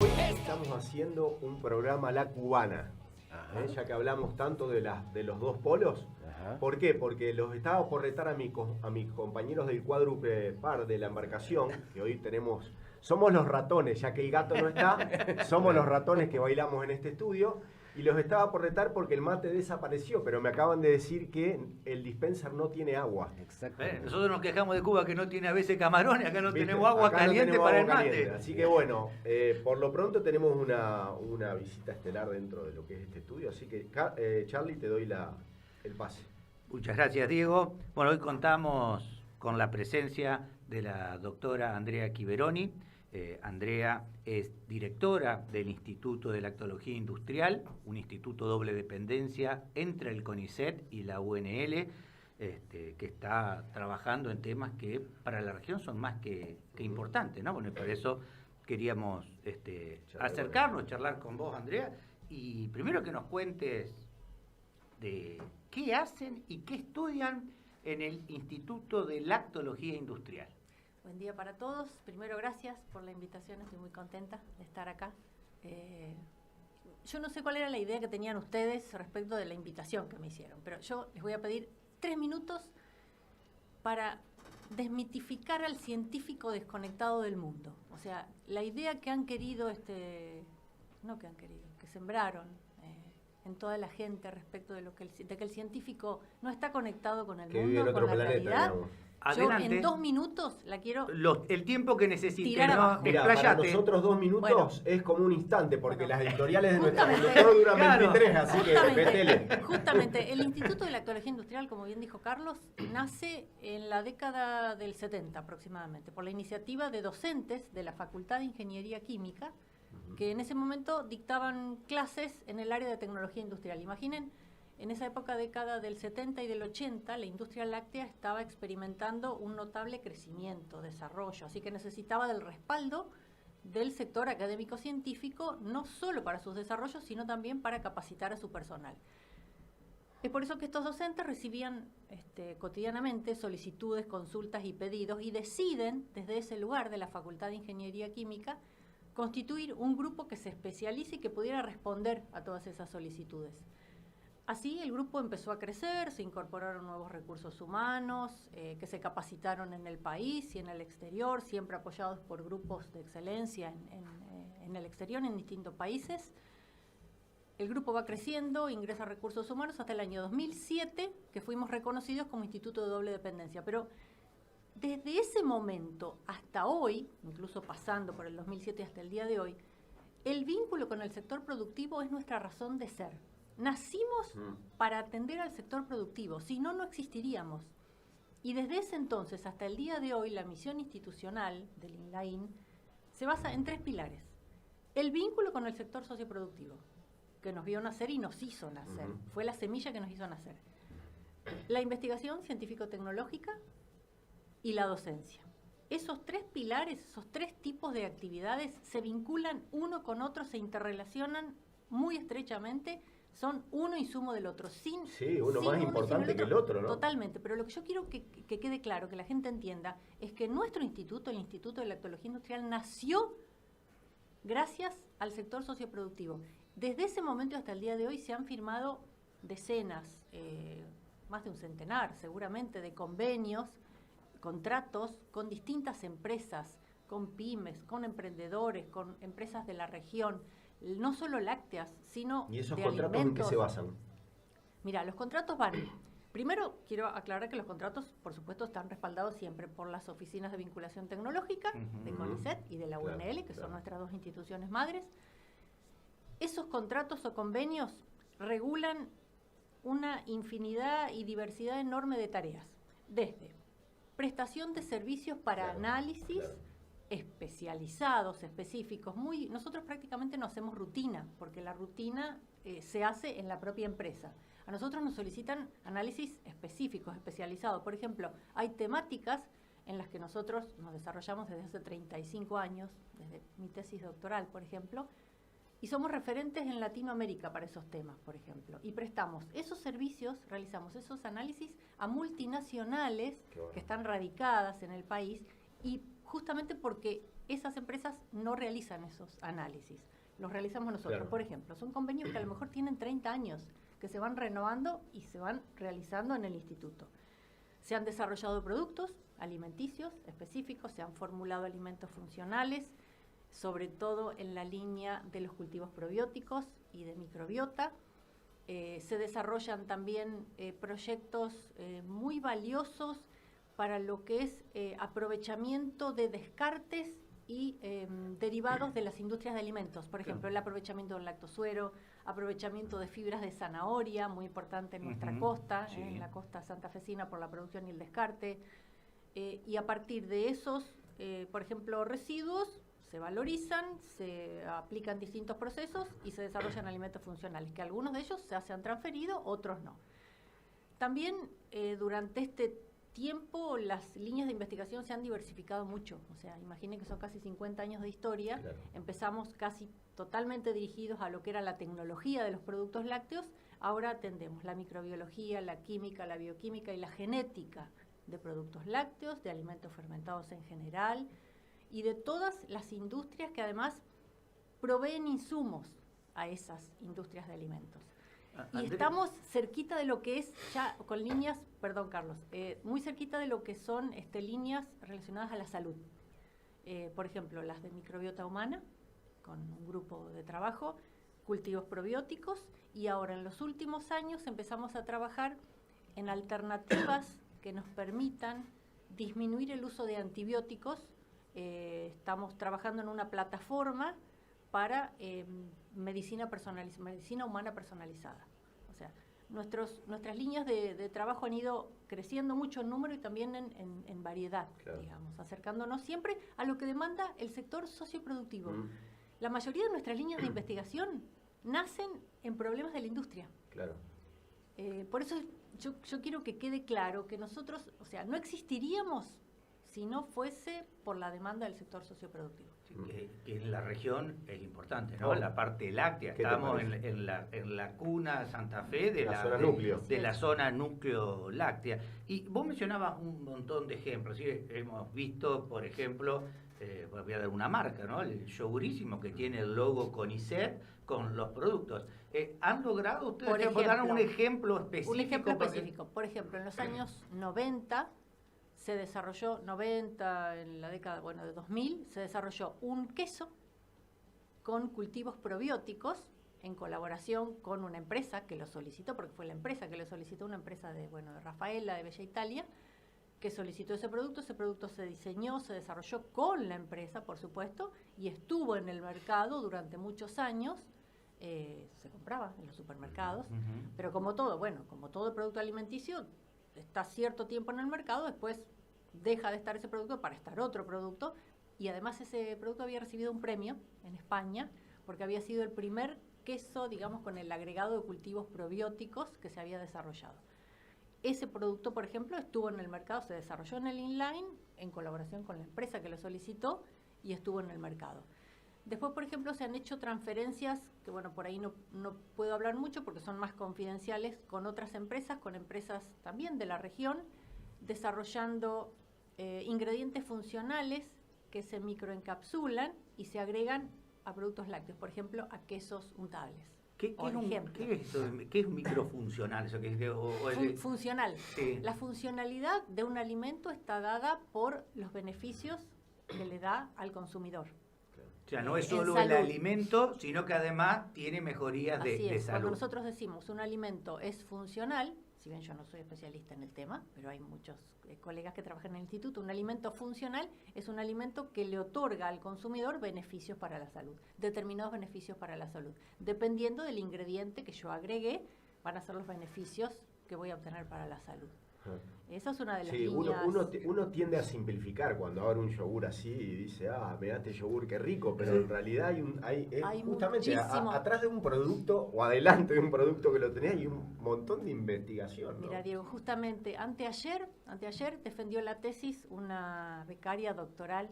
Hoy estamos haciendo un programa a la cubana, ya que hablamos tanto de los dos polos. Ajá. ¿Por qué? Porque los estaba por retar a mis compañeros del cuádruple par de la embarcación, que hoy somos los ratones, ya que el gato no está, somos los ratones que bailamos en este estudio. Y los estaba por retar porque el mate desapareció, pero me acaban de decir que el dispenser no tiene agua. Exactamente. Nosotros nos quejamos de Cuba que no tiene a veces camarones, acá no ¿Viste? tenemos agua Acá no caliente tenemos para agua el mate. caliente. Así que bueno, por lo pronto tenemos una visita estelar dentro de lo que es este estudio. Así que Charlie, te doy el pase. Muchas gracias, Diego. Bueno, hoy contamos con la presencia de la doctora Andrea Chiveroni. Andrea es directora del Instituto de Lactología Industrial, un instituto doble dependencia entre el CONICET y la UNL, que está trabajando en temas que para la región son más que importantes, ¿no? Bueno, por eso queríamos acercarnos, charlar con vos, Andrea, y primero que nos cuentes de qué hacen y qué estudian en el Instituto de Lactología Industrial. Buen día para todos. Primero, gracias por la invitación. Estoy muy contenta de estar acá. Yo no sé cuál era la idea que tenían ustedes respecto de la invitación que me hicieron, pero yo les voy a pedir 3 minutos para desmitificar al científico desconectado del mundo. O sea, la idea que han querido, que sembraron en toda la gente respecto de que el científico no está conectado con el Que vive en mundo, otro con la planeta, realidad. digamos. Adelante. Yo en 2 minutos la quiero... El tiempo que necesite, Tirar ¿no? abajo. Mira, para Expláyate. nosotros 2 minutos Bueno. es como un instante, porque Bueno. las editoriales de nuestro Justamente. doctor duran Claro. 23, así que métele. Justamente, el Instituto de Lactología Industrial, como bien dijo Carlos, nace en la década del 70 aproximadamente, por la iniciativa de docentes de la Facultad de Ingeniería Química, que en ese momento dictaban clases en el área de tecnología industrial. Imaginen, en esa época, década del 70 y del 80, la industria láctea estaba experimentando un notable crecimiento, desarrollo, así que necesitaba del respaldo del sector académico-científico, no solo para sus desarrollos, sino también para capacitar a su personal. Es por eso que estos docentes recibían cotidianamente solicitudes, consultas y pedidos y deciden, desde ese lugar de la Facultad de Ingeniería Química, constituir un grupo que se especialice y que pudiera responder a todas esas solicitudes. Así el grupo empezó a crecer, se incorporaron nuevos recursos humanos, que se capacitaron en el país y en el exterior, siempre apoyados por grupos de excelencia en el exterior, en distintos países. El grupo va creciendo, ingresa a recursos humanos hasta el año 2007, que fuimos reconocidos como Instituto de Doble Dependencia. Pero desde ese momento hasta hoy, incluso pasando por el 2007 hasta el día de hoy, el vínculo con el sector productivo es nuestra razón de ser. Nacimos para atender al sector productivo, si no, no existiríamos. Y desde ese entonces hasta el día de hoy, la misión institucional del INLAIN se basa en 3 pilares. El vínculo con el sector socioproductivo, que nos vio nacer y nos hizo nacer. Fue la semilla que nos hizo nacer. La investigación científico-tecnológica y la docencia. Esos 3 pilares, esos 3 tipos de actividades se vinculan uno con otro, se interrelacionan muy estrechamente, son uno insumo del otro. Sí, uno más importante que el otro, ¿no? Totalmente, pero lo que yo quiero que quede claro, que la gente entienda, es que nuestro instituto, el Instituto de Lactología Industrial, nació gracias al sector socioproductivo. Desde ese momento hasta el día de hoy se han firmado decenas, más de un centenar seguramente, de convenios, contratos con distintas empresas, con pymes, con emprendedores, con empresas de la región, no solo lácteas, sino ¿Y esos de contratos alimentos. en qué se basan? Mira, los contratos van... Primero, quiero aclarar que los contratos, por supuesto, están respaldados siempre por las oficinas de vinculación tecnológica, de CONICET y de la UNL, que son nuestras 2 instituciones madres. Esos contratos o convenios regulan una infinidad y diversidad enorme de tareas, desde prestación de servicios para análisis especializados, específicos. Nosotros prácticamente no hacemos rutina, porque la rutina se hace en la propia empresa. A nosotros nos solicitan análisis específicos, especializados. Por ejemplo, hay temáticas en las que nosotros nos desarrollamos desde hace 35 años, desde mi tesis doctoral, por ejemplo, y somos referentes en Latinoamérica para esos temas, por ejemplo. Y prestamos esos servicios, realizamos esos análisis a multinacionales que están radicadas en el país, y justamente porque esas empresas no realizan esos análisis, los realizamos nosotros. Claro. Por ejemplo, son convenios que a lo mejor tienen 30 años, que se van renovando y se van realizando en el instituto. Se han desarrollado productos alimenticios específicos, se han formulado alimentos funcionales, sobre todo en la línea de los cultivos probióticos y de microbiota. Se desarrollan también proyectos muy valiosos para lo que es aprovechamiento de descartes y derivados de las industrias de alimentos. Por ejemplo, el aprovechamiento del lactosuero, aprovechamiento de fibras de zanahoria, muy importante en nuestra costa, sí. en la costa santafesina por la producción y el descarte. Y a partir de esos, por ejemplo, residuos, se valorizan, se aplican distintos procesos y se desarrollan alimentos funcionales, que algunos de ellos se han transferido, otros no. También durante este tiempo las líneas de investigación se han diversificado mucho. O sea, imaginen que son casi 50 años de historia. Claro. Empezamos casi totalmente dirigidos a lo que era la tecnología de los productos lácteos. Ahora atendemos la microbiología, la química, la bioquímica y la genética de productos lácteos, de alimentos fermentados en general y de todas las industrias que además proveen insumos a esas industrias de alimentos. Y Andrea, estamos cerquita de lo que es ya con líneas, perdón Carlos, muy cerquita de lo que son líneas relacionadas a la salud. Por ejemplo, las de microbiota humana, con un grupo de trabajo, cultivos probióticos, y ahora en los últimos años empezamos a trabajar en alternativas que nos permitan disminuir el uso de antibióticos. Estamos trabajando en una plataforma para medicina humana personalizada. O sea, nuestras líneas de trabajo han ido creciendo mucho en número y también en variedad, Claro. digamos, acercándonos siempre a lo que demanda el sector socioproductivo. La mayoría de nuestras líneas de investigación nacen en problemas de la industria. Claro. Por eso yo quiero que quede claro que nosotros, o sea, no existiríamos si no fuese por la demanda del sector socioproductivo. que en la región es importante, ¿no? Oh. La parte láctea. ¿Qué te Estamos parece? en la cuna Santa Fe de La zona núcleo. de la zona núcleo láctea. Y vos mencionabas un montón de ejemplos. ¿Sí? Hemos visto, por ejemplo, voy a dar una marca, ¿no? El yogurísimo que tiene el logo CONICET con los productos. ¿Han logrado ustedes Por ejemplo, dar un ejemplo específico? Un ejemplo Porque- específico. Por ejemplo, en los años 90 se desarrolló, en la década, de 2000, se desarrolló un queso con cultivos probióticos en colaboración con una empresa que lo solicitó, porque fue la empresa que lo solicitó, una empresa de Rafaela, de Bella Italia, que solicitó ese producto se diseñó, se desarrolló con la empresa, por supuesto, y estuvo en el mercado durante muchos años, se compraba en los supermercados, Ujú. pero como todo producto alimenticio, está cierto tiempo en el mercado, después deja de estar ese producto para estar otro producto, y además ese producto había recibido un premio en España, porque había sido el primer queso, digamos, con el agregado de cultivos probióticos que se había desarrollado. Ese producto, por ejemplo, estuvo en el mercado, se desarrolló en el inline en colaboración con la empresa que lo solicitó y estuvo en el mercado. Después, por ejemplo, se han hecho transferencias, que por ahí no puedo hablar mucho porque son más confidenciales, con otras empresas, con empresas también de la región, desarrollando ingredientes funcionales que se microencapsulan y se agregan a productos lácteos, por ejemplo, a quesos untables. ¿Qué es microfuncional? Eso que Funcional. Sí. La funcionalidad de un alimento está dada por los beneficios que le da al consumidor. O sea, no es En solo el salud. alimento, sino que además tiene mejorías Así de es, cuando salud. nosotros decimos un alimento es funcional, si bien yo no soy especialista en el tema, pero hay muchos colegas que trabajan en el instituto, un alimento funcional es un alimento que le otorga al consumidor beneficios para la salud, determinados beneficios para la salud. Dependiendo del ingrediente que yo agregué, van a ser los beneficios que voy a obtener para la salud. Esa es una de las Sí, líneas. uno tiende a simplificar cuando abre un yogur así y dice, mirá este yogur, qué rico, pero en realidad hay justamente muchísimo. atrás de un producto o adelante de un producto que lo tenés hay un montón de investigación, ¿no? Mira, Diego, justamente anteayer defendió la tesis una becaria doctoral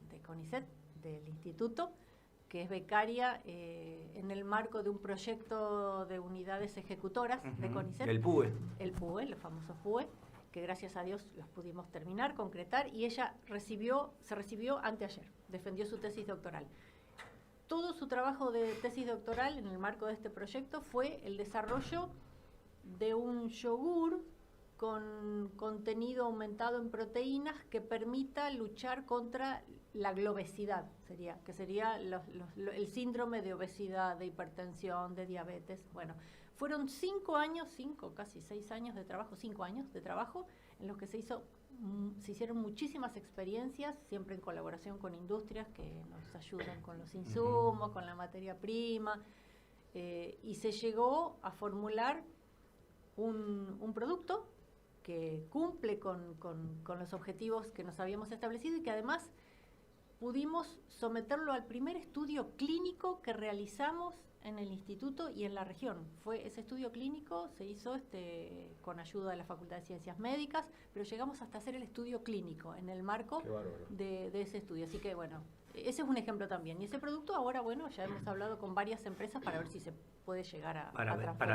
de CONICET, del instituto, que es becaria en el marco de un proyecto de unidades ejecutoras de CONICET. El PUE. El PUE, el famoso PUE, que gracias a Dios los pudimos terminar, concretar, y ella se recibió anteayer, defendió su tesis doctoral. Todo su trabajo de tesis doctoral en el marco de este proyecto fue el desarrollo de un yogur con contenido aumentado en proteínas que permita luchar contra la globesidad, que sería el síndrome de obesidad, de hipertensión, de diabetes. Bueno, fueron 5 años, casi 6 años de trabajo, 5 años de trabajo, en los que se hicieron muchísimas experiencias, siempre en colaboración con industrias que nos ayudan con los insumos, con la materia prima, y se llegó a formular un producto que cumple con los objetivos que nos habíamos establecido y que además pudimos someterlo al primer estudio clínico que realizamos en el instituto y en la región. Ese estudio clínico se hizo con ayuda de la Facultad de Ciencias Médicas, pero llegamos hasta hacer el estudio clínico en el marco de ese estudio. Así que bueno, ese es un ejemplo también. Y ese producto ahora, bueno, ya hemos hablado con varias empresas para ver si se puede llegar a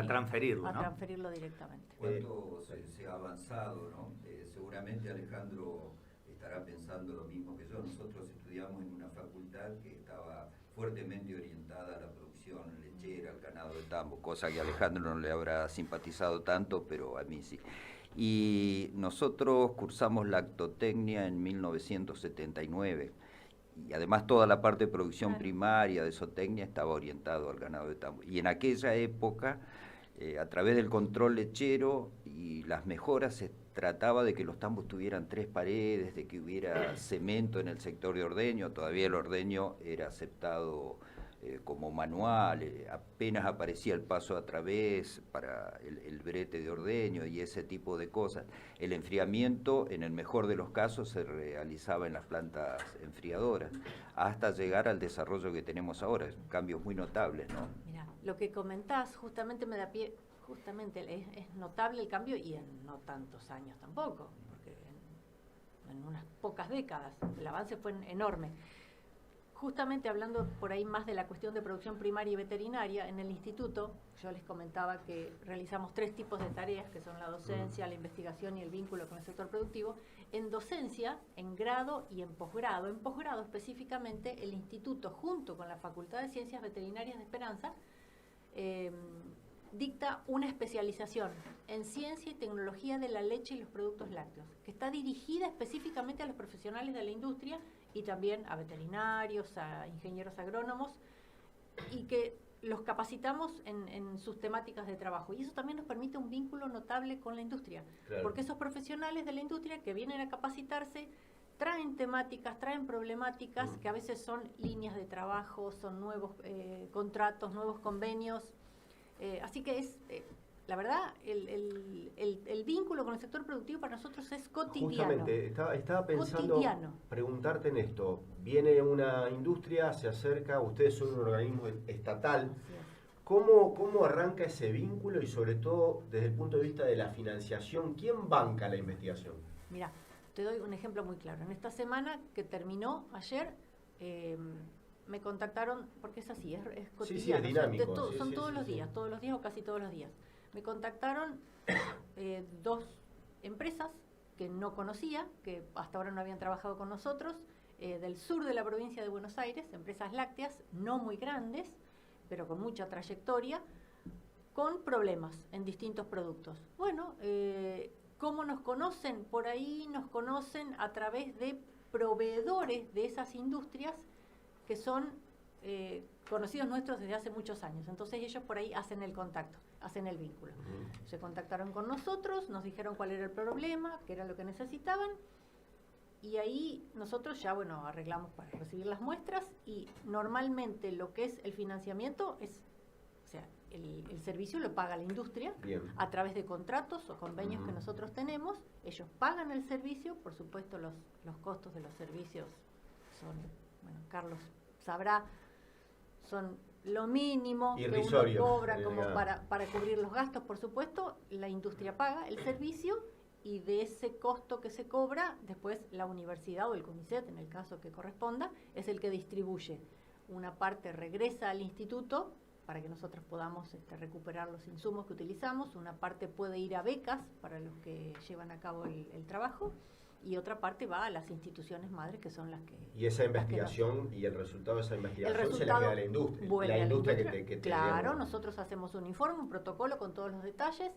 transferirlo, a ¿no? transferirlo directamente. ¿Cuánto se ha avanzado, no? Seguramente Alejandro estará pensando lo mismo que yo. Nosotros estudiamos en una facultad que estaba fuertemente orientada a la producción lechera, al ganado de tambo, cosa que a Alejandro no le habrá simpatizado tanto, pero a mí sí. Y nosotros cursamos lactotecnia en 1979. Y además toda la parte de producción primaria de zootecnia estaba orientado al ganado de tambo. Y en aquella época, a través del control lechero y las mejoras, se trataba de que los tambos tuvieran 3 paredes, de que hubiera cemento en el sector de ordeño. Todavía el ordeño era aceptado como manual, apenas aparecía el paso a través para el brete de ordeño y ese tipo de cosas. El enfriamiento, en el mejor de los casos, se realizaba en las plantas enfriadoras, hasta llegar al desarrollo que tenemos ahora. Cambios muy notables, ¿no? Mira, lo que comentás justamente me da pie, es notable el cambio y en no tantos años tampoco, porque en unas pocas décadas el avance fue enorme. Justamente hablando por ahí más de la cuestión de producción primaria y veterinaria, en el instituto yo les comentaba que realizamos 3 tipos de tareas, que son la docencia, la investigación y el vínculo con el sector productivo. En docencia, en grado y en posgrado. En posgrado específicamente, el instituto, junto con la Facultad de Ciencias Veterinarias de Esperanza, dicta una especialización en ciencia y tecnología de la leche y los productos lácteos, que está dirigida específicamente a los profesionales de la industria y también a veterinarios, a ingenieros agrónomos, y que los capacitamos en sus temáticas de trabajo. Y eso también nos permite un vínculo notable con la industria, porque esos profesionales de la industria que vienen a capacitarse traen temáticas, traen problemáticas que a veces son líneas de trabajo, son nuevos contratos, nuevos convenios. Así que la verdad, el vínculo con el sector productivo para nosotros es cotidiano. Justamente, estaba pensando preguntarte en esto. Viene una industria, se acerca, ustedes son un organismo estatal. ¿Cómo arranca ese vínculo y sobre todo desde el punto de vista de la financiación? ¿Quién banca la investigación? Mira, te doy un ejemplo muy claro. En esta semana que terminó ayer, me contactaron, porque es así, es cotidiano. Sí, es dinámico. Son todos los días o casi todos los días. Me contactaron 2 empresas que no conocía, que hasta ahora no habían trabajado con nosotros, del sur de la provincia de Buenos Aires, empresas lácteas, no muy grandes, pero con mucha trayectoria, con problemas en distintos productos. Bueno, ¿cómo nos conocen? Por ahí nos conocen a través de proveedores de esas industrias que son conocidos nuestros desde hace muchos años. Entonces ellos por ahí hacen el contacto, hacen el vínculo. Se contactaron con nosotros, nos dijeron cuál era el problema, qué era lo que necesitaban, y ahí nosotros ya, bueno, arreglamos para recibir las muestras, y normalmente lo que es el financiamiento es, o sea, el servicio lo paga la industria. Bien. A través de contratos o convenios que nosotros tenemos. Ellos pagan el servicio, por supuesto los costos de los servicios son, bueno, Carlos sabrá, son lo mínimo que uno cobra como para cubrir los gastos. Por supuesto, la industria paga el servicio, y de ese costo que se cobra, después la universidad o el CONICET, en el caso que corresponda, es el que distribuye. Una parte regresa al instituto para que nosotros podamos recuperar los insumos que utilizamos. Una parte puede ir a becas para los que llevan a cabo el trabajo, y otra parte va a las instituciones madres, que son las que... Y esa investigación y el resultado de esa investigación se la queda a la industria. La industria que te claro, digamos. nosotros hacemos un informe, un protocolo con todos los detalles,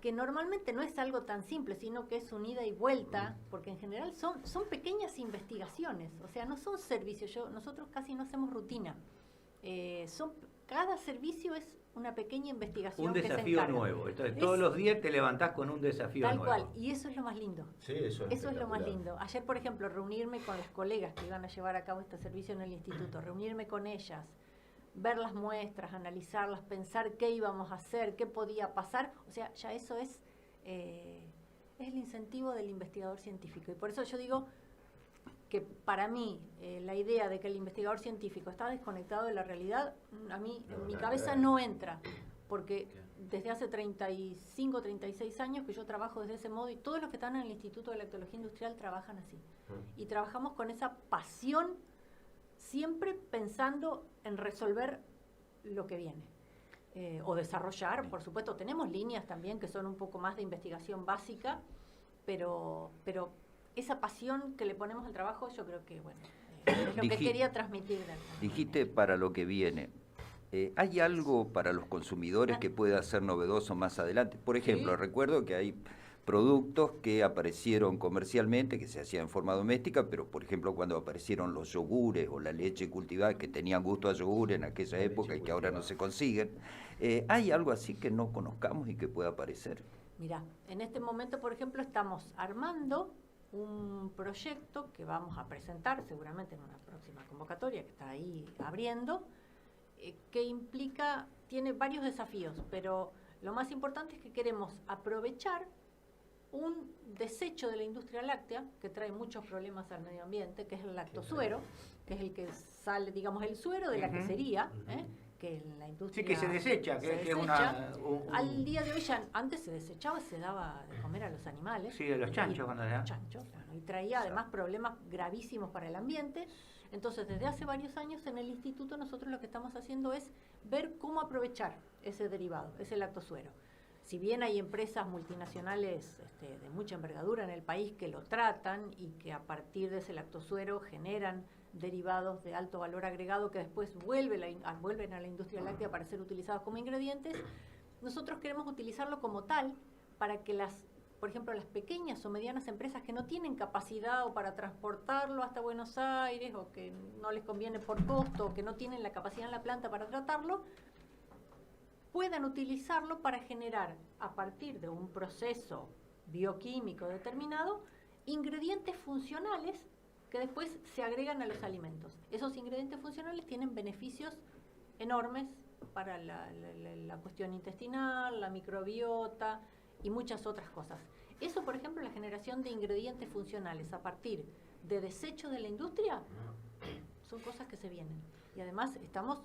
que normalmente no es algo tan simple, sino que es un ida y vuelta, porque en general son pequeñas investigaciones, o sea, no son servicios. Nosotros casi no hacemos rutina. Cada servicio es una pequeña investigación. Un que se desafío encarga. nuevo. Entonces, todos los días te levantás con un desafío Tal nuevo. cual, y eso es lo más lindo. Sí, eso es lo más espectacular. lindo. Ayer, por ejemplo, reunirme con las colegas que iban a llevar a cabo este servicio en el instituto, reunirme con ellas, ver las muestras, analizarlas, pensar qué íbamos a hacer, qué podía pasar. O sea, ya eso es el incentivo del investigador científico. Y por eso yo digo que para mí la idea de que el investigador científico está desconectado de la realidad, a mí en mi cabeza no entra, porque desde hace 35, 36 años que yo trabajo desde ese modo, y todos los que están en el Instituto de Lactología Industrial trabajan así. Y trabajamos con esa pasión, siempre pensando en resolver lo que viene. O desarrollar, por supuesto, tenemos líneas también que son un poco más de investigación básica, pero esa pasión que le ponemos al trabajo, yo creo que, bueno, es lo que quería transmitir. Dijiste para lo que viene. ¿Hay algo para los consumidores que pueda ser novedoso más adelante? Por ejemplo, Sí. recuerdo que hay productos que aparecieron comercialmente, que se hacían en forma doméstica, pero por ejemplo cuando aparecieron los yogures o la leche cultivada, que tenían gusto a yogur en aquella época y que ahora no se consiguen, ¿hay algo así que no conozcamos y que pueda aparecer? Mirá, en este momento, por ejemplo, estamos armando un proyecto que vamos a presentar seguramente en una próxima convocatoria que está ahí abriendo, que tiene varios desafíos, pero lo más importante es que queremos aprovechar un desecho de la industria láctea que trae muchos problemas al medio ambiente, que es el lactosuero, que es el que sale, digamos, el suero de la quesería, que en la industria... Sí, que se desecha, que es una... Al día de hoy antes se desechaba, se daba de comer a los animales. Sí, a los chanchos cuando era. Chanchos, bueno, y traía además problemas gravísimos para el ambiente. Entonces, desde hace varios años en el instituto nosotros lo que estamos haciendo es ver cómo aprovechar ese derivado, ese lactosuero. Si bien hay empresas multinacionales de mucha envergadura en el país que lo tratan y que a partir de ese lactosuero generan derivados de alto valor agregado que después vuelven a la industria láctea para ser utilizados como ingredientes, nosotros queremos utilizarlo como tal para que por ejemplo, las pequeñas o medianas empresas que no tienen capacidad o para transportarlo hasta Buenos Aires, o que no les conviene por costo, o que no tienen la capacidad en la planta para tratarlo, puedan utilizarlo para generar, a partir de un proceso bioquímico determinado, ingredientes funcionales que después se agregan a los alimentos. Esos ingredientes funcionales tienen beneficios enormes para la cuestión intestinal, la microbiota y muchas otras cosas. Eso, por ejemplo, la generación de ingredientes funcionales a partir de desechos de la industria, son cosas que se vienen. Y además estamos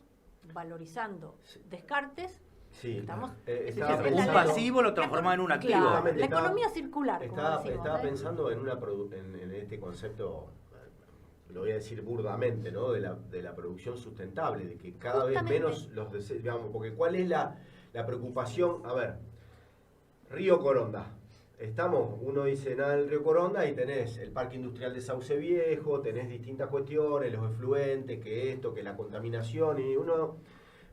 valorizando descartes. Sí, Estamos, Un pasivo lo transforma en un activo. Claro, la Estaba- economía circular, como decimos, Estaba pensando en este concepto, lo voy a decir burdamente, ¿no? De la producción sustentable, de que cada Justamente. vez menos los desechos, digamos, porque ¿cuál es la preocupación? A ver, Río Coronda. Uno dice nada del Río Coronda y tenés el Parque Industrial de Sauce Viejo, tenés distintas cuestiones, los efluentes, que la contaminación, y uno...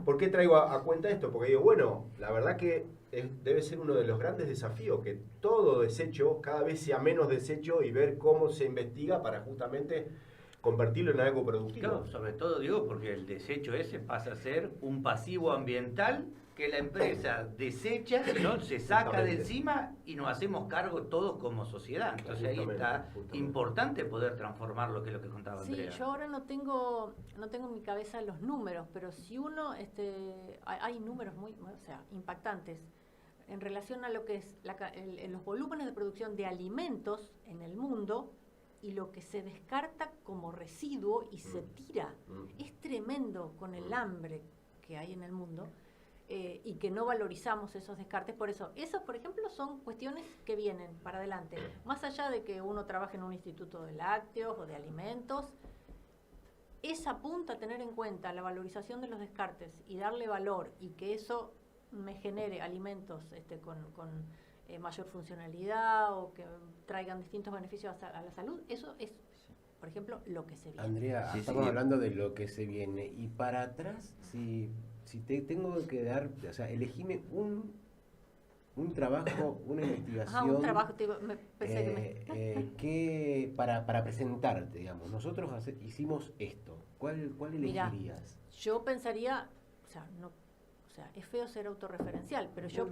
¿Por qué traigo a cuenta esto? Porque digo, bueno, la verdad que debe ser uno de los grandes desafíos, que todo desecho cada vez sea menos desecho y ver cómo se investiga para justamente convertirlo en algo productivo. Claro, sobre todo digo porque el desecho ese pasa a ser un pasivo ambiental que la empresa desecha, ¿no? Se saca de Justamente. encima y nos hacemos cargo todos como sociedad. Entonces ahí está Justamente. importante poder transformar lo que es lo que contaba Sí, Andrea. yo ahora no tengo en mi cabeza los números, pero si uno, hay números muy, o sea, impactantes en relación a lo que es los volúmenes de producción de alimentos en el mundo y lo que se descarta como residuo y se tira. Es tremendo con el hambre que hay en el mundo. Y que no valorizamos esos descartes. Por eso, esas, por ejemplo, son cuestiones que vienen para adelante. Más allá de que uno trabaje en un instituto de lácteos o de alimentos, esa apunta a tener en cuenta la valorización de los descartes y darle valor y que eso me genere alimentos con mayor funcionalidad o que traigan distintos beneficios a la salud, eso es, por ejemplo, lo que se viene. Andrea, Sí, estamos sí. hablando de lo que se viene. Y para atrás, si te tengo que dar, o sea, elegime un trabajo, una investigación. Ajá, un trabajo, me pensé que para presentarte, digamos. Nosotros hicimos esto. ¿Cuál Mirá, elegirías? yo pensaría, es feo ser autorreferencial, pero yo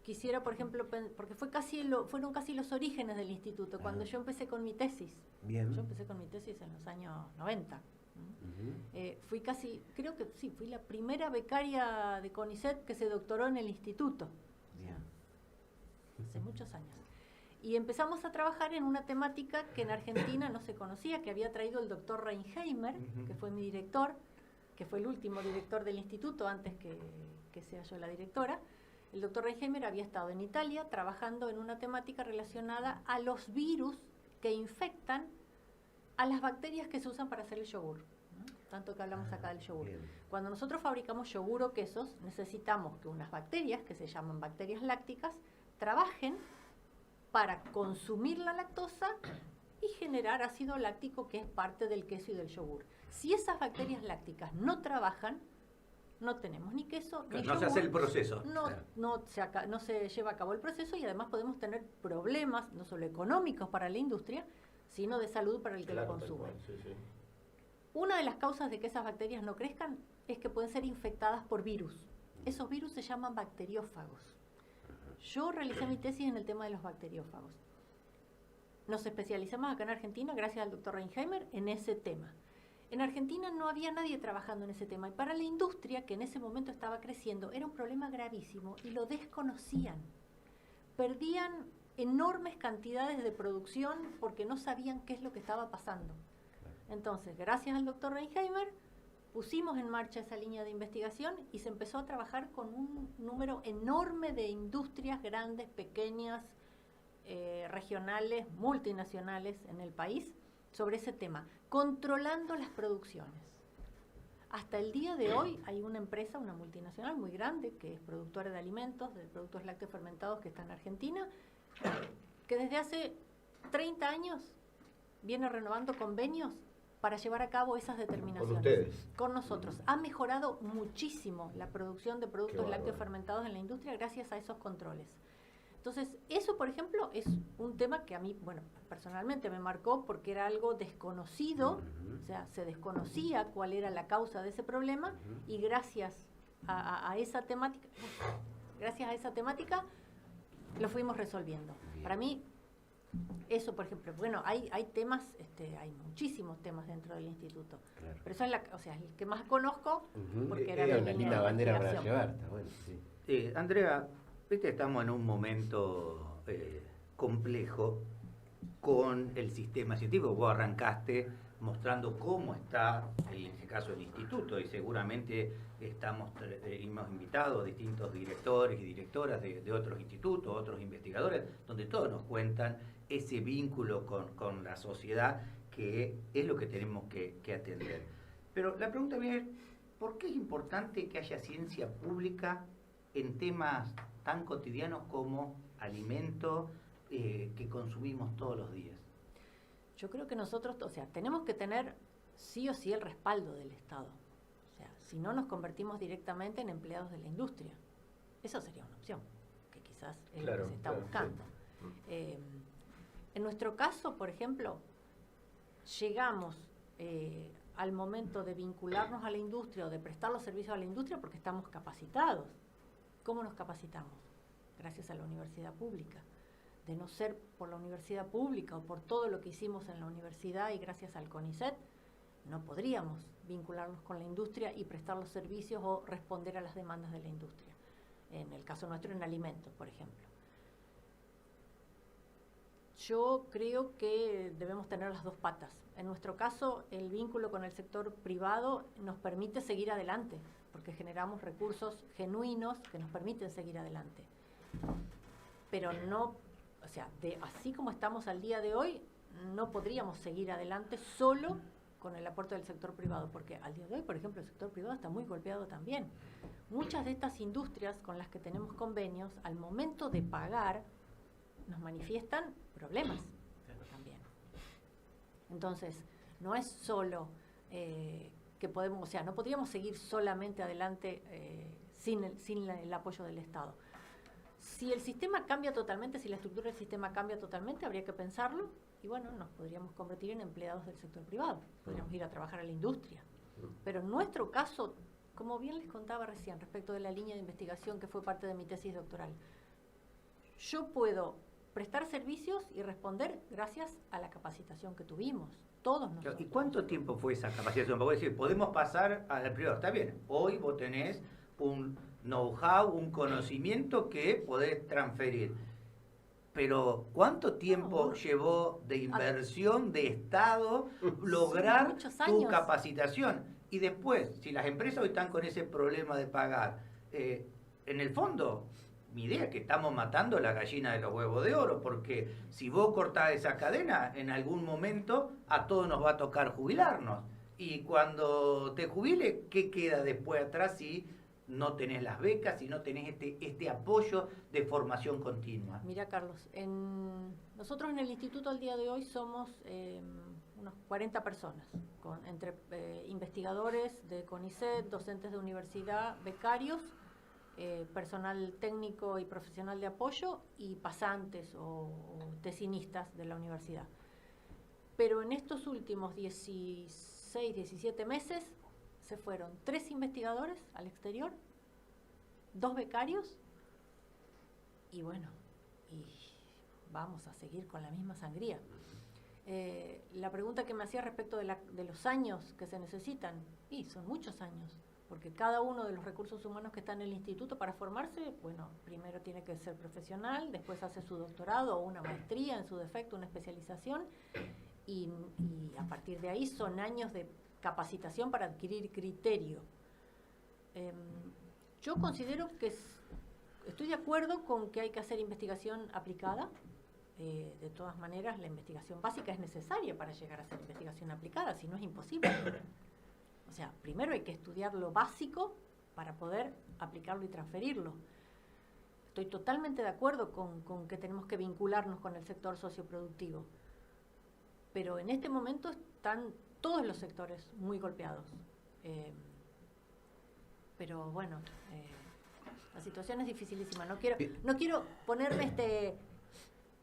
quisiera, por ejemplo, porque fueron casi los orígenes del instituto, cuando yo empecé con mi tesis. Bien. Yo empecé con mi tesis en los años 90. Ujú. Fui la primera becaria de CONICET que se doctoró en el instituto, Bien. hace muchos años. Y empezamos a trabajar en una temática que en Argentina no se conocía, que había traído el doctor Reinheimer, que fue mi director, que fue el último director del instituto antes que sea yo la directora. El doctor Reinheimer había estado en Italia trabajando en una temática relacionada a los virus que infectan a las bacterias que se usan para hacer el yogur, ¿no? Tanto que hablamos acá del yogur. Bien. Cuando nosotros fabricamos yogur o quesos, necesitamos que unas bacterias, que se llaman bacterias lácticas, trabajen para consumir la lactosa y generar ácido láctico, que es parte del queso y del yogur. Si esas bacterias lácticas no trabajan, no tenemos ni queso, ni No yogur. se hace el proceso. No se lleva a cabo el proceso y además podemos tener problemas, no solo económicos para la industria, sino de salud para el que lo Claro, tal consume. cual, sí, sí. Una de las causas de que esas bacterias no crezcan es que pueden ser infectadas por virus. Esos virus se llaman bacteriófagos. Yo realicé mi tesis en el tema de los bacteriófagos. Nos especializamos acá en Argentina, gracias al doctor Reinheimer, en ese tema. En Argentina no había nadie trabajando en ese tema y para la industria, que en ese momento estaba creciendo, era un problema gravísimo y lo desconocían. Perdían enormes cantidades de producción porque no sabían qué es lo que estaba pasando. Entonces, gracias al doctor Reinheimer, pusimos en marcha esa línea de investigación y se empezó a trabajar con un número enorme de industrias grandes, pequeñas, regionales, multinacionales en el país sobre ese tema, controlando las producciones. Hasta el día de hoy hay una empresa, una multinacional muy grande, que es productora de alimentos, de productos lácteos fermentados, que está en Argentina, que desde hace 30 años viene renovando convenios para llevar a cabo esas determinaciones. Con ustedes. Con nosotros. Ha mejorado muchísimo la producción de productos Qué lácteos bárbaro. fermentados en la industria gracias a esos controles. Entonces, eso, por ejemplo, es un tema que a mí, bueno, personalmente me marcó porque era algo desconocido, o sea, se desconocía cuál era la causa de ese problema y gracias a esa temática, lo fuimos resolviendo. Para mí, eso, por ejemplo, bueno, hay temas, hay muchísimos temas dentro del instituto, Claro. pero eso es el que más conozco Ujú. porque era Era mi una línea linda de bandera para investigación. llevar, está bueno, sí. Andrea, viste, estamos en un momento complejo con el sistema científico. Vos arrancaste mostrando cómo está, en este caso, el instituto, y seguramente hemos invitado a distintos directores y directoras de otros institutos, otros investigadores, donde todos nos cuentan ese vínculo con la sociedad, que es lo que tenemos que atender. Pero la pregunta es, ¿por qué es importante que haya ciencia pública en temas tan cotidianos como alimentos que consumimos todos los días? Yo creo que nosotros, tenemos que tener sí o sí el respaldo del Estado. O sea, si no nos convertimos directamente en empleados de la industria. Esa sería una opción, que quizás es lo que se está buscando. Sí. En nuestro caso, por ejemplo, llegamos al momento de vincularnos a la industria o de prestar los servicios a la industria porque estamos capacitados. ¿Cómo nos capacitamos? Gracias a la universidad pública. De no ser por la universidad pública o por todo lo que hicimos en la universidad y gracias al CONICET, no podríamos vincularnos con la industria y prestar los servicios o responder a las demandas de la industria. En el caso nuestro, en alimentos, por ejemplo. Yo creo que debemos tener las dos patas. En nuestro caso, el vínculo con el sector privado nos permite seguir adelante, porque generamos recursos genuinos que nos permiten seguir adelante. Pero no, así como estamos al día de hoy, no podríamos seguir adelante solo con el aporte del sector privado, porque al día de hoy, por ejemplo, el sector privado está muy golpeado también. Muchas de estas industrias con las que tenemos convenios, al momento de pagar, nos manifiestan problemas también. Entonces, no es solo que podemos, o sea, no podríamos seguir solamente adelante sin el apoyo del Estado. Si el sistema cambia totalmente, si la estructura del sistema cambia totalmente, habría que pensarlo y bueno, nos podríamos convertir en empleados del sector privado, podríamos ir a trabajar a la industria. Pero en nuestro caso, como bien les contaba recién respecto de la línea de investigación que fue parte de mi tesis doctoral, yo puedo prestar servicios y responder gracias a la capacitación que tuvimos, todos nosotros. ¿Y cuánto tiempo fue esa capacitación? Porque decir, podemos pasar al privado, está bien, hoy vos tenés un know-how, un conocimiento que podés transferir. Pero ¿cuánto tiempo llevó de inversión de Estado lograr tu capacitación? Y después, si las empresas hoy están con ese problema de pagar, en el fondo, mi idea es que estamos matando la gallina de los huevos de oro, porque si vos cortás esa cadena, en algún momento a todos nos va a tocar jubilarnos. Y cuando te jubile, ¿qué queda después atrás si no tenés las becas, si no tenés este apoyo de formación continua? Mira, Carlos, nosotros en el instituto al día de hoy somos unos 40 personas, entre investigadores de CONICET, docentes de universidad, becarios, personal técnico y profesional de apoyo y pasantes o tesinistas de la universidad. Pero en estos últimos 16, 17 meses se fueron 3 investigadores al exterior, 2 becarios y bueno, y vamos a seguir con la misma sangría. La pregunta que me hacía respecto de los años que se necesitan, y son muchos años, porque cada uno de los recursos humanos que está en el instituto para formarse, bueno, primero tiene que ser profesional, después hace su doctorado o una maestría, en su defecto, una especialización, y a partir de ahí son años de capacitación para adquirir criterio. Yo considero que estoy de acuerdo con que hay que hacer investigación aplicada. De todas maneras, la investigación básica es necesaria para llegar a hacer investigación aplicada, si no es imposible. O sea, primero hay que estudiar lo básico para poder aplicarlo y transferirlo. Estoy totalmente de acuerdo con que tenemos que vincularnos con el sector socioproductivo. Pero en este momento están todos los sectores muy golpeados. Pero bueno, la situación es dificilísima. No quiero ponerme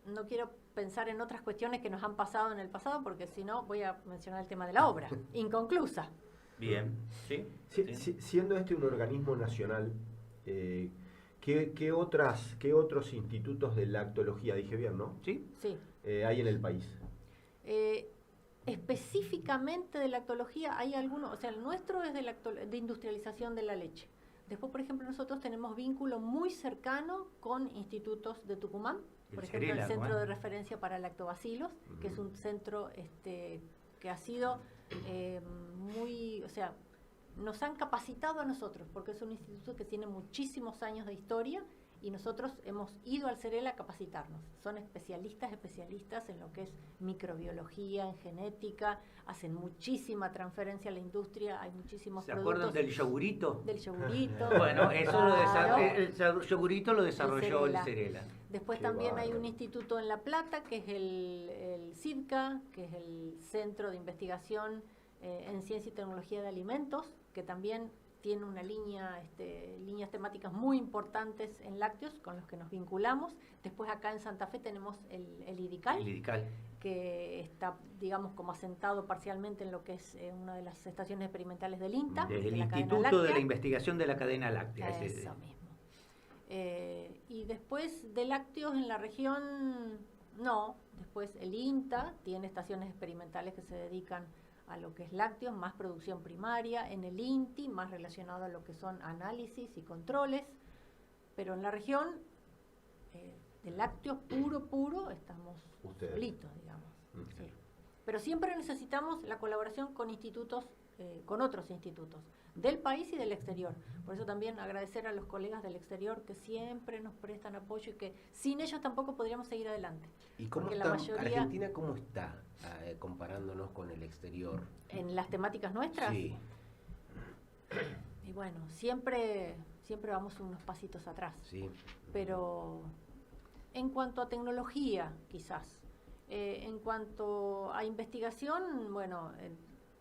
no quiero pensar en otras cuestiones que nos han pasado en el pasado, porque si no voy a mencionar el tema de la obra, inconclusa. Bien, sí. Siendo este un organismo nacional, ¿qué otros institutos de lactología, dije bien, ¿no? Sí. Hay en el país? Específicamente de lactología hay algunos, o sea, el nuestro es de industrialización de la leche. Después, por ejemplo, nosotros tenemos vínculo muy cercano con institutos de Tucumán, por ejemplo, el Centro de Referencia para Lactobacilos, que es un centro que ha sido o sea, nos han capacitado a nosotros, porque es un instituto que tiene muchísimos años de historia y nosotros hemos ido al CEREL a capacitarnos. Son especialistas en lo que es microbiología, en genética, hacen muchísima transferencia a la industria, hay muchísimos productos. ¿Se acuerdan del yogurito? Del yogurito. Bueno, el yogurito lo desarrolló el CERELA. Después también hay un instituto en La Plata, que es el CIDCA, que es el Centro de Investigación en Ciencia y Tecnología de Alimentos, que también tiene una líneas temáticas muy importantes en lácteos con los que nos vinculamos. Después acá en Santa Fe tenemos el IDICAL, que está, digamos, como asentado parcialmente en lo que es una de las estaciones experimentales del INTA. Desde el Instituto de la Investigación de la Cadena Láctea. Eso mismo. Y después de lácteos en la región, no. Después el INTA tiene estaciones experimentales que se dedican a lo que es lácteos, más producción primaria, en el INTI, más relacionado a lo que son análisis y controles, pero en la región, de lácteos puro, estamos solitos, digamos. Sí. Pero siempre necesitamos la colaboración con institutos con otros institutos del país y del exterior. Por eso también agradecer a los colegas del exterior que siempre nos prestan apoyo y que sin ellos tampoco podríamos seguir adelante. ¿Y cómo Porque está la mayoría, Argentina, cómo está comparándonos con el exterior? en las temáticas nuestras, Sí. y bueno, siempre vamos unos pasitos atrás. Sí. Pero en cuanto a tecnología, quizás, en cuanto a investigación, bueno,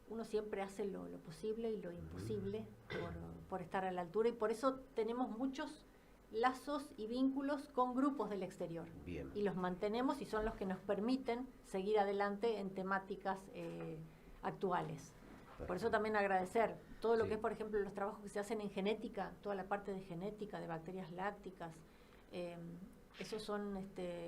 uno siempre hace lo posible y lo imposible por estar a la altura, y por eso tenemos muchos lazos y vínculos con grupos del exterior. Bien. Y los mantenemos y son los que nos permiten seguir adelante en temáticas actuales. Por eso también agradecer todo lo Sí. que es, por ejemplo, los trabajos que se hacen en genética, toda la parte de genética, de bacterias lácticas. Esos son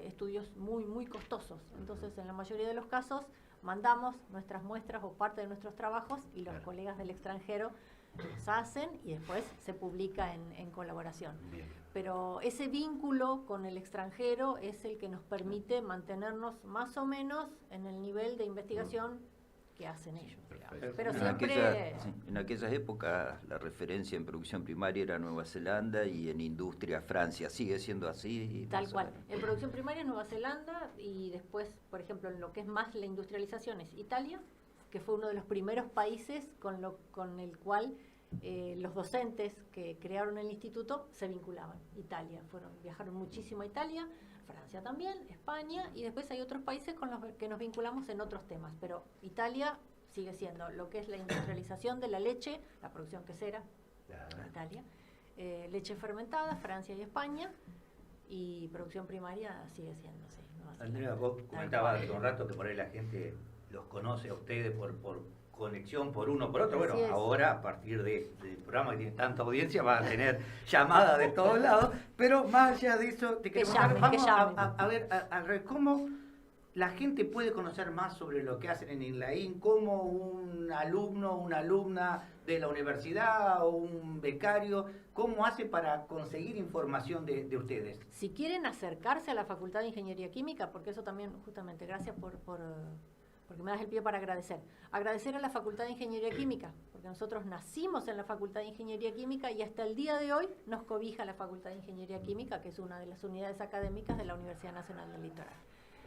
estudios muy, muy costosos. Entonces, en la mayoría de los casos, mandamos nuestras muestras o parte de nuestros trabajos y los colegas del extranjero los hacen y después se publica en colaboración. Bien. Pero ese vínculo con el extranjero es el que nos permite mantenernos más o menos en el nivel de investigación que hacen ellos, digamos. Pero siempre... En aquellas épocas la referencia en producción primaria era Nueva Zelanda y en industria Francia. ¿Sigue siendo así? Tal cual. En producción primaria es Nueva Zelanda y después, por ejemplo, en lo que es más la industrialización es Italia, que fue uno de los primeros países con el cual los docentes que crearon el instituto se vinculaban. Italia, viajaron muchísimo a Italia, Francia también, España, y después hay otros países con los que nos vinculamos en otros temas, pero Italia sigue siendo lo que es la industrialización de la leche, la producción quesera, Italia, leche fermentada, Francia y España, y producción primaria sigue siendo, sí. Nueva Zelanda. Andrea, vos comentabas hace un rato que por ahí la gente los conoce a ustedes por conexión, por uno, por otro. Bueno, Así es. ahora a partir del programa que tiene tanta audiencia va a tener llamadas de todos lados, pero más allá de eso, te queremos llamen, vamos que llamen. a ver cómo la gente puede conocer más sobre lo que hacen en INLAIN, cómo un alumno, una alumna de la universidad o un becario, cómo hace para conseguir información de ustedes. Si quieren acercarse a la Facultad de Ingeniería Química, porque eso también, justamente, gracias porque me das el pie para agradecer. Agradecer a la Facultad de Ingeniería Química, porque nosotros nacimos en la Facultad de Ingeniería Química y hasta el día de hoy nos cobija la Facultad de Ingeniería Química, que es una de las unidades académicas de la Universidad Nacional del Litoral.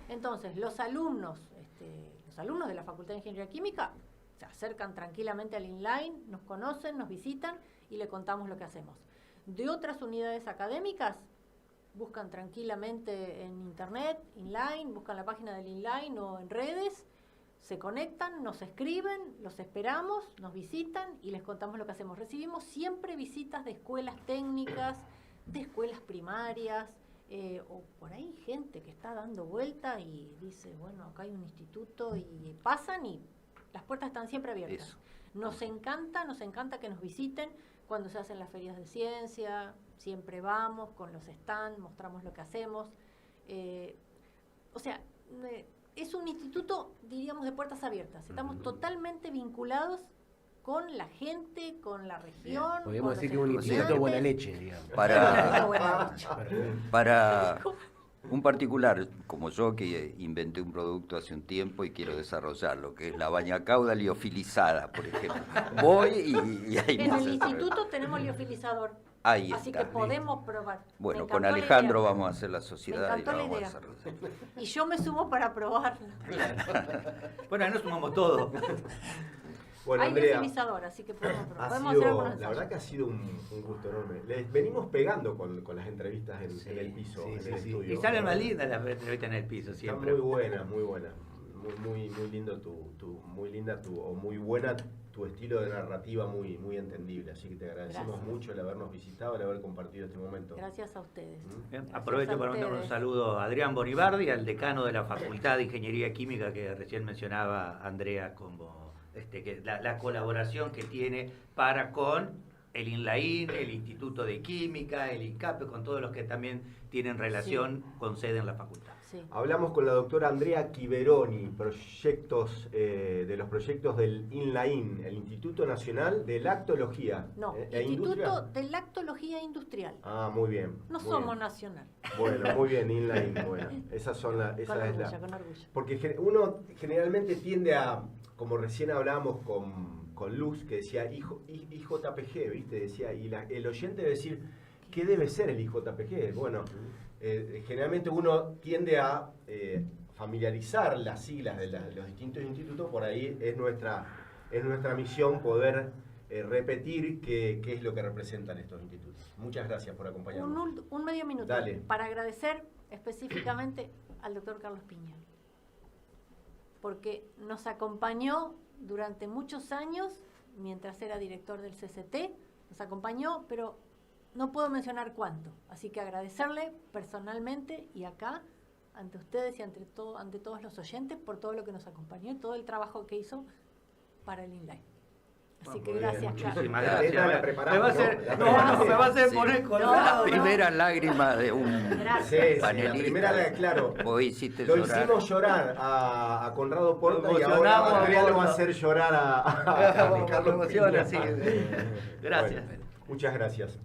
Entonces, los alumnos de la Facultad de Ingeniería Química se acercan tranquilamente al INLAIN, nos conocen, nos visitan y le contamos lo que hacemos. De otras unidades académicas, buscan tranquilamente en internet, INLAIN, buscan la página del INLAIN o en redes, se conectan, nos escriben, los esperamos, nos visitan y les contamos lo que hacemos. Recibimos siempre visitas de escuelas técnicas, de escuelas primarias, o por ahí gente que está dando vuelta y dice, bueno, acá hay un instituto, y pasan y las puertas están siempre abiertas. Eso. Nos encanta que nos visiten cuando se hacen las ferias de ciencia, siempre vamos con los stands, mostramos lo que hacemos. Es un instituto, diríamos, de puertas abiertas. Estamos totalmente vinculados con la gente, con la región. Podemos con decir que los es un instituto estudiantes. buena leche, digamos. Para, Perfecto. para un particular como yo que inventé un producto hace un tiempo y quiero desarrollarlo, que es la bañacauda liofilizada, por ejemplo. Voy y ahí En me el hace- instituto tenemos liofilizador. Ahí Así está. que podemos probar. Bueno, Me con encantó la Alejandro idea. vamos a hacer la sociedad y encantó la la vamos a idea. desarrollar. Y yo me sumo para probarlo. Bueno, ahí nos sumamos todos. Bueno, Hay Andrea, liofilizador, así que podemos probar. ha Podemos hacer sido, algunos la ensayos. verdad que ha sido un gusto enorme. Les venimos pegando con las entrevistas en el piso, sí, en sí, el sí. estudio. Y salen más lindas las entrevistas en el piso Está siempre. muy buena, muy buena. Muy lindo muy buena tu estilo de narrativa, muy entendible. Así que te agradecemos Gracias. mucho el habernos visitado, el haber compartido este momento. Gracias a ustedes. Bien, Gracias aprovecho a para mandar un ustedes. saludo a Adrián Bonibardi, al decano de la Facultad de Ingeniería Química que recién mencionaba Andrea, como que la colaboración que tiene para con el INLAIN, el Instituto de Química, el INCAPE, con todos los que también tienen relación con sede en la facultad. Sí. Hablamos con la doctora Andrea Chiveroni, de los proyectos del INLAIN, el Instituto Nacional de Lactología. No, ¿E Instituto Industria? de Lactología Industrial. Ah, muy bien. No muy somos bien. nacional. Bueno, muy bien, INLAIN. Bueno, esa Con es la. orgullo. Porque uno generalmente tiende a, como recién hablábamos con con luz que decía IJPG, ¿viste? Decía, y el oyente debe decir, ¿qué debe ser el IJPG? Bueno, generalmente uno tiende a familiarizar las siglas de los distintos institutos, por ahí es nuestra misión poder repetir qué es lo que representan estos institutos. Muchas gracias por acompañarnos. Un medio minuto Dale. para agradecer específicamente al doctor Carlos Piña, porque nos acompañó durante muchos años, mientras era director del CCT, nos acompañó, pero no puedo mencionar cuánto. Así que agradecerle personalmente y acá, ante ustedes y ante todos los oyentes, por todo lo que nos acompañó y todo el trabajo que hizo para el INLAE. Así que gracias, Carlos. Muchísimas La gracias. letra la preparamos, Me va a ¿no? hacer, La no, preparamos. me va a hacer Sí. poner La colorado. primera lágrima de un Gracias. Sí, panelista. la primera, claro. Vos hiciste Lo llorar. hicimos llorar a Conrado Porta Lo y ahora emocionamos a Andrea lo va a Porta. hacer llorar a Carlos Me emociona, Piña. sí. Gracias. Bueno, muchas gracias.